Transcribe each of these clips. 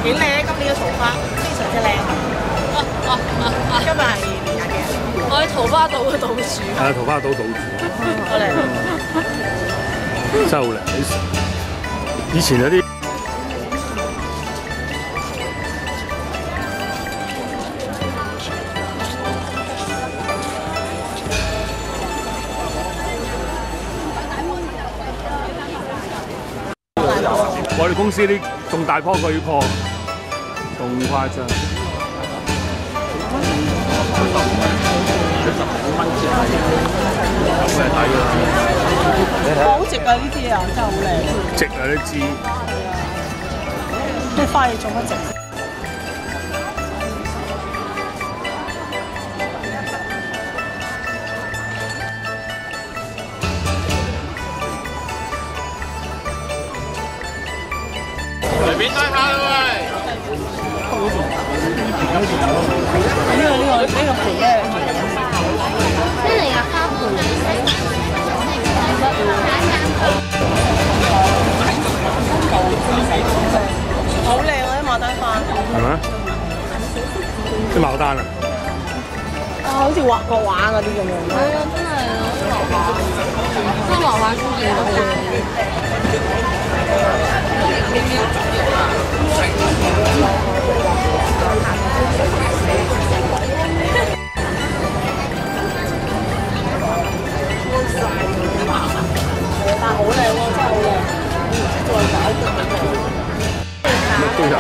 幾靚，今年嘅桃花非常之靚。今日係年廿幾？我喺桃花島嘅島主。係啊，桃花島島主。好靚。真係好靚。以前有啲。我哋公司啲種大棵巨棵，仲誇張。咁係抵㗎。哇！好直啊！呢啲啊，真係好靚。直啊啲枝。啲花嘢做乜直？隨便睇下啦喂！呢個盆咧，咩嚟㗎？花盆。好靚啊！啲牡丹花。係咪？啲牡丹啊！啊，好似畫國畫嗰啲咁樣。係啊，真係啊，啲畫畫出現到嘅。但係好靚喎，真係好靚。乜都有。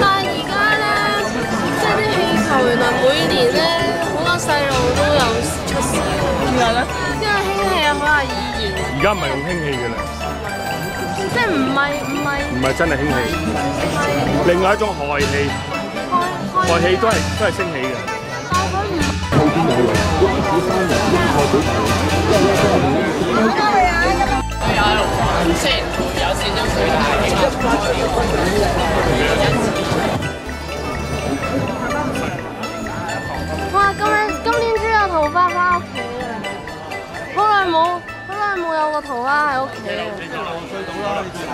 但係而家咧，即係啲氣球原來每年咧好多細路都有出事。點解咧？因為氫氣啊，好有意義。而家唔係用氫氣嘅啦，即係唔係真係氫氣，另外一種氦氣，氦氣都係升起嘅。哇！今年終於有桃花翻屋企啦，好耐冇有個桃花喺屋企啊！